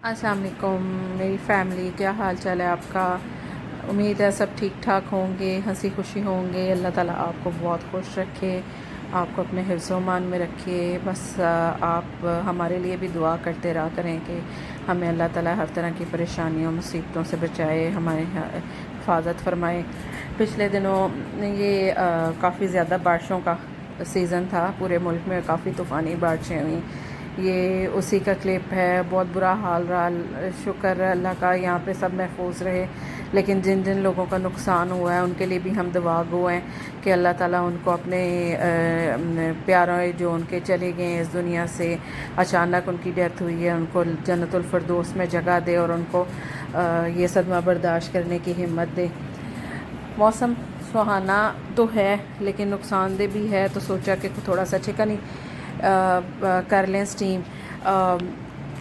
अस्सलाम वालेकुम मेरी फ़ैमिली, क्या हाल चाल है आपका। उम्मीद है सब ठीक ठाक होंगे, हंसी खुशी होंगे। अल्लाह ताला आपको बहुत खुश रखे, आपको अपने हिफ्ज़-ओ-मान में रखे। बस आप हमारे लिए भी दुआ करते रहा करें कि हमें अल्लाह ताला हर तरह की परेशानियों मुसीबतों से बचाए, हमारे हिफाजत फरमाए। पिछले दिनों ये काफ़ी ज़्यादा बारिशों का सीज़न था, पूरे मुल्क में काफ़ी तूफ़ानी बारिशें हुई। ये उसी का क्लिप है। बहुत बुरा हाल रहा, शुक्र अल्लाह का यहाँ पे सब महफूज रहे। लेकिन जिन जिन लोगों का नुकसान हुआ है उनके लिए भी हम दुआ गो हैं कि अल्लाह ताला उनको अपने प्यारे जो उनके चले गए इस दुनिया से, अचानक उनकी डेथ हुई है, उनको जन्नतुल फिरदौस में जगह दे और उनको ये सदमा बर्दाश्त करने की हिम्मत दे। मौसम सुहाना तो है लेकिन नुकसानदेह भी है, तो सोचा कि थोड़ा सा चिकन ही कर लें स्टीम।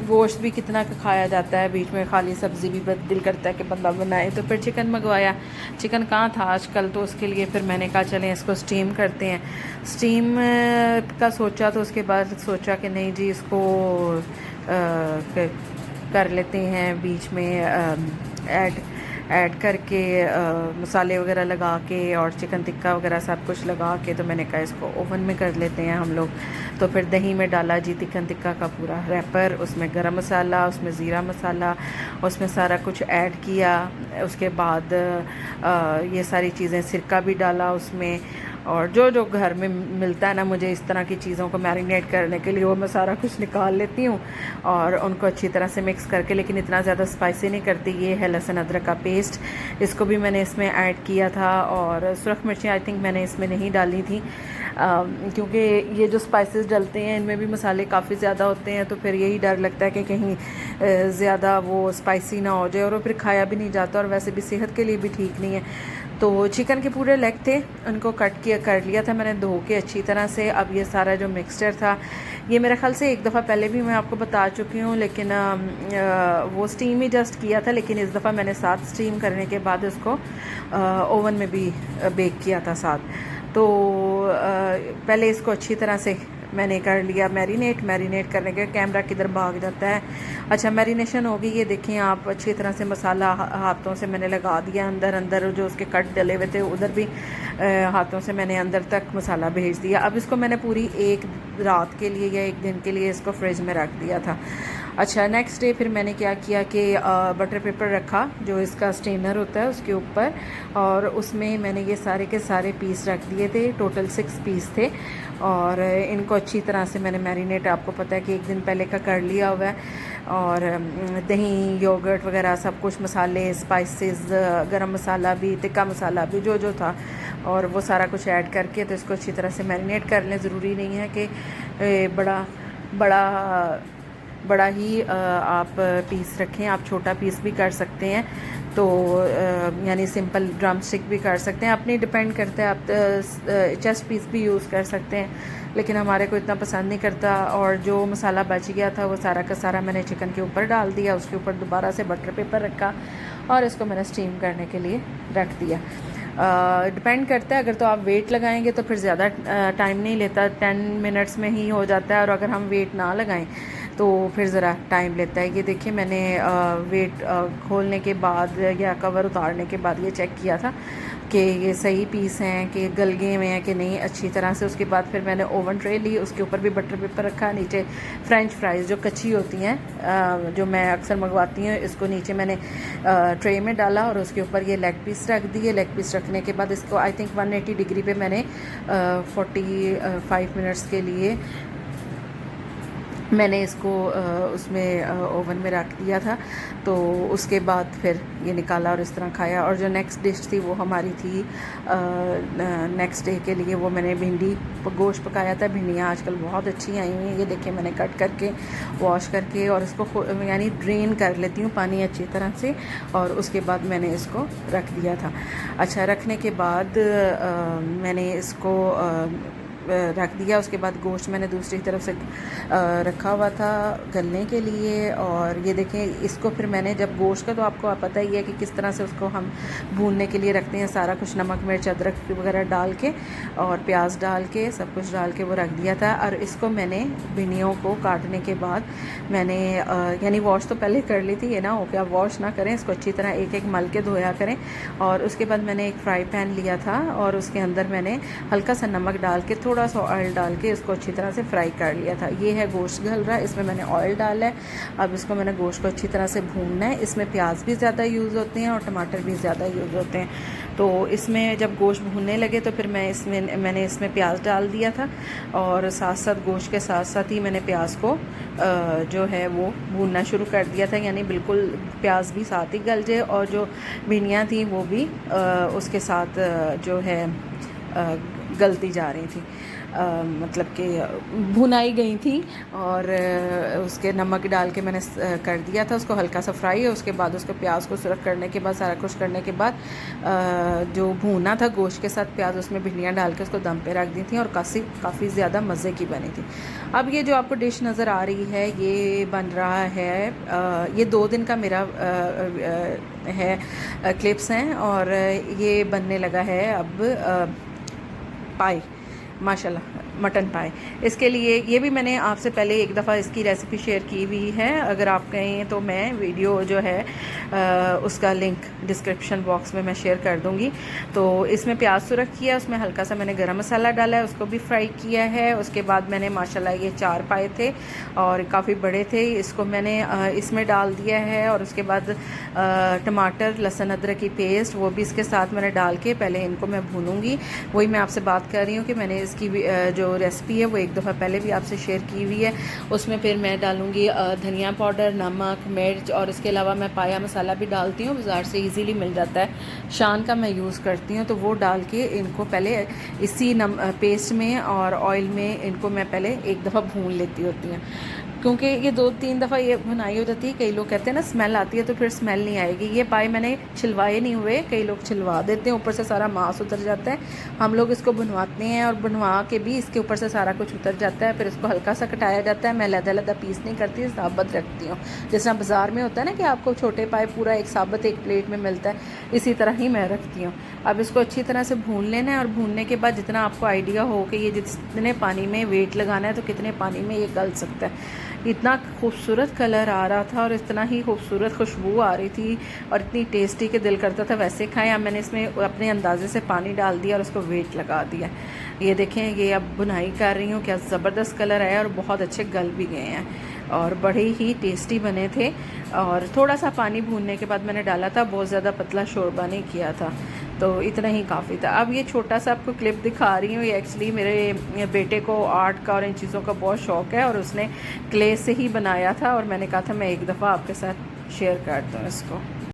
गोश्त भी कितना का खाया जाता है, बीच में खाली सब्ज़ी भी दिल करता है कि बंदा बनाए, तो फिर चिकन मंगवाया। चिकन कहाँ था आजकल, तो उसके लिए फिर मैंने कहा चलें इसको स्टीम करते हैं। स्टीम का सोचा तो उसके बाद सोचा कि नहीं जी इसको कर लेते हैं बीच में ऐड करके मसाले वगैरह लगा के और चिकन टिक्का वगैरह सब कुछ लगा के, तो मैंने कहा इसको ओवन में कर लेते हैं हम लोग। तो फिर दही में डाला जी चिकन टिक्का का पूरा रैपर, उसमें गरम मसाला, उसमें ज़ीरा मसाला, उसमें सारा कुछ ऐड किया। उसके बाद ये सारी चीज़ें, सिरका भी डाला उसमें, और जो जो घर में मिलता है ना मुझे इस तरह की चीज़ों को मैरिनेट करने के लिए, वो मैं सारा कुछ निकाल लेती हूँ और उनको अच्छी तरह से मिक्स करके, लेकिन इतना ज़्यादा स्पाइसी नहीं करती। ये है लहसुन अदरक का पेस्ट, इसको भी मैंने इसमें ऐड किया था। और सुरख मिर्चें आई थिंक मैंने इसमें नहीं डाली थी क्योंकि ये जो स्पाइसेस डलते हैं इनमें भी मसाले काफ़ी ज़्यादा होते हैं, तो फिर यही डर लगता है कि कहीं ज़्यादा वो स्पाइसी ना हो जाए और वो फिर खाया भी नहीं जाता, और वैसे भी सेहत के लिए भी ठीक नहीं है। तो चिकन के पूरे लेग थे, उनको कट किया कर लिया था मैंने धो के अच्छी तरह से। अब ये सारा जो मिक्सचर था, ये मेरे ख़्याल से एक दफ़ा पहले भी मैं आपको बता चुकी हूँ, लेकिन वो स्टीम ही जस्ट किया था, लेकिन इस दफ़ा मैंने साथ स्टीम करने के बाद इसको ओवन में भी बेक किया था साथ। तो पहले इसको अच्छी तरह से मैंने कर लिया मैरिनेट करने के, कैमरा किधर भाग जाता है। अच्छा, मैरिनेशन हो गई, ये देखें आप, अच्छी तरह से मसाला हाथों से मैंने लगा दिया अंदर जो उसके कट डले हुए थे उधर भी हाथों से मैंने अंदर तक मसाला भेज दिया। अब इसको मैंने पूरी एक रात के लिए या एक दिन के लिए इसको फ्रिज में रख दिया था। अच्छा, नेक्स्ट डे फिर मैंने क्या किया कि बटर पेपर रखा जो इसका स्टेनर होता है उसके ऊपर, और उसमें मैंने ये सारे के सारे पीस रख दिए थे। टोटल 6 पीस थे और इनको अच्छी तरह से मैंने मैरिनेट, आपको पता है कि एक दिन पहले का कर लिया हुआ है। और दही, योगर्ट वगैरह सब कुछ, मसाले, स्पाइसेस, गरम मसाला भी, टिक्का मसाला भी, जो जो था, और वो सारा कुछ ऐड करके तो इसको अच्छी तरह से मैरिनेट कर लें। ज़रूरी नहीं है कि बड़ा बड़ा बड़ा ही आप पीस रखें, आप छोटा पीस भी कर सकते हैं, तो यानी सिंपल ड्रम स्टिक भी कर सकते हैं, अपनी डिपेंड करता है। आप चेस्ट पीस भी यूज़ कर सकते हैं, लेकिन हमारे को इतना पसंद नहीं करता। और जो मसाला बच गया था वो सारा का सारा मैंने चिकन के ऊपर डाल दिया, उसके ऊपर दोबारा से बटर पेपर रखा और इसको मैंने स्टीम करने के लिए रख दिया। डिपेंड करता है, अगर तो आप वेट लगाएंगे तो फिर ज़्यादा टाइम नहीं लेता, 10 मिनट्स में ही हो जाता है, और अगर हम वेट ना लगाएं तो फिर ज़रा टाइम लेता है। ये देखिए मैंने वेट खोलने के बाद या कवर उतारने के बाद ये चेक किया था कि ये सही पीस हैं, कि गल गए हुए हैं कि नहीं अच्छी तरह से। उसके बाद फिर मैंने ओवन ट्रे ली, उसके ऊपर भी बटर पेपर रखा, नीचे फ्रेंच फ्राइज़ जो कच्ची होती हैं जो मैं अक्सर मंगवाती हूँ, इसको नीचे मैंने ट्रे में डाला और उसके ऊपर ये लेग पीस रख दिए। लेग पीस रखने के बाद इसको आई थिंक 180 डिग्री पे मैंने 45 मिनट्स के लिए मैंने इसको उसमें ओवन में रख दिया था। तो उसके बाद फिर ये निकाला और इस तरह खाया। और जो नेक्स्ट डिश थी वो हमारी थी नेक्स्ट डे के लिए, वो मैंने भिंडी गोश्त पकाया था। भिंडियाँ आजकल बहुत अच्छी आई हुई हैं, ये देखिए मैंने कट करके वॉश करके और इसको यानी ड्रेन कर लेती हूँ पानी अच्छी तरह से, और उसके बाद मैंने इसको रख दिया था। अच्छा, रखने के बाद मैंने इसको रख दिया। उसके बाद गोश्त मैंने दूसरी तरफ से रखा हुआ था गलने के लिए। और ये देखें, इसको फिर मैंने जब गोश्त का तो आपको पता ही है कि किस तरह से उसको हम भूनने के लिए रखते हैं, सारा कुछ नमक मिर्च अदरक वगैरह डाल के और प्याज डाल के सब कुछ डाल के वो रख दिया था। और इसको मैंने भिंडियों को काटने के बाद मैंने यानी वॉश तो पहले कर ली थी, ये ना हो क्या वॉश ना करें, इसको अच्छी तरह एक एक मल के धोया करें। और उसके बाद मैंने एक फ्राई पैन लिया था और उसके अंदर मैंने हल्का सा नमक डाल के थोड़ा सा ऑयल डाल के इसको अच्छी तरह से फ्राई कर लिया था। ये है गोश्त गल रहा है, इसमें मैंने ऑयल डाला है। अब इसको मैंने गोश्त को अच्छी तरह से भूनना है। इसमें प्याज भी ज़्यादा यूज़ होते हैं और टमाटर भी ज़्यादा यूज़ होते हैं। तो इसमें जब गोश्त भूनने लगे तो फिर मैंने इसमें प्याज डाल दिया था और साथ साथ गोश्त के साथ साथ ही मैंने प्याज को जो है वो भूनना शुरू कर दिया था, यानी बिल्कुल प्याज भी साथ ही गल जाए और जो भिंडियाँ थी वो भी उसके साथ जो है गलती जा रही थी, मतलब कि भुनाई गई थी। और उसके नमक डाल के मैंने कर दिया था उसको हल्का सा फ्राई। उसके बाद उसको प्याज को सुरख करने के बाद सारा कुछ करने के बाद जो भूना था गोश्त के साथ प्याज, उसमें भिंडियाँ डाल के उसको दम पे रख दी थी और काफ़ी ज़्यादा मज़े की बनी थी। अब ये जो आपको डिश नज़र आ रही है ये बन रहा है, ये 2 दिन का मेरा है क्लिप्स हैं और ये बनने लगा है अब पाई, माशाल्लाह मटन पाई। इसके लिए ये भी मैंने आपसे पहले एक दफ़ा इसकी रेसिपी शेयर की हुई है, अगर आप कहें तो मैं वीडियो जो है उसका लिंक डिस्क्रिप्शन बॉक्स में मैं शेयर कर दूंगी। तो इसमें प्याज सुरख किया, उसमें हल्का सा मैंने गरम मसाला डाला है, उसको भी फ्राई किया है। उसके बाद मैंने माशाल्लाह ये 4 पाए थे और काफ़ी बड़े थे, इसको मैंने इसमें डाल दिया है। और उसके बाद टमाटर लहसुन अदरक की पेस्ट वो भी इसके साथ मैंने डाल के पहले इनको मैं भूनूंगी। वही मैं आपसे बात कर रही हूँ कि मैंने इसकी जो रेसिपी है वो एक दफ़ा पहले भी आपसे शेयर की हुई है। उसमें फिर मैं डालूँगी धनिया पाउडर, नमक, मिर्च और इसके अलावा मैं पाया मसाला भी डालती हूँ, बाज़ार से इजीली मिल जाता है, शान का मैं यूज़ करती हूँ। तो वो डाल के इनको पहले इसी पेस्ट में और ऑयल में इनको मैं पहले एक दफ़ा भून लेती होती हूँ, क्योंकि ये 2-3 दफ़ा ये भुनाई हो जाती है। कई लोग कहते हैं ना स्मेल आती है, तो फिर स्मेल नहीं आएगी। ये पाए मैंने छिलवाए नहीं हुए, कई लोग छिलवा देते हैं, ऊपर से सारा मांस उतर जाता है। हम लोग इसको भुनवाते हैं और भुनवा के भी इसके ऊपर से सारा कुछ उतर जाता है, फिर इसको हल्का सा कटाया जाता है। मैं लहदा पीस नहीं करती, साबुत रखती हूँ। जिस तरह बाज़ार में होता है ना कि आपको छोटे पाए पूरा एक साबुत एक प्लेट में मिलता है, इसी तरह ही मैं रखती हूँ। अब इसको अच्छी तरह से भून लेना है और भूनने के बाद जितना आपको आइडिया हो कि ये जितने पानी में वेट लगाना है तो कितने पानी में ये गल सकता है। इतना खूबसूरत कलर आ रहा था और इतना ही खूबसूरत खुशबू आ रही थी और इतनी टेस्टी कि दिल करता था वैसे खाएं। अब मैंने इसमें अपने अंदाजे से पानी डाल दिया और उसको वेट लगा दिया। ये देखें, ये अब बुनाई कर रही हूँ, क्या ज़बरदस्त कलर आया और बहुत अच्छे गल भी गए हैं और बड़े ही टेस्टी बने थे। और थोड़ा सा पानी भूनने के बाद मैंने डाला था, बहुत ज़्यादा पतला शोरबा नहीं किया था, तो इतना ही काफ़ी था। अब ये छोटा सा आपको क्लिप दिखा रही हूँ, ये एक्चुअली मेरे बेटे को आर्ट का और इन चीज़ों का बहुत शौक़ है और उसने क्ले से ही बनाया था और मैंने कहा था मैं एक दफ़ा आपके साथ शेयर कर दूँ इसको।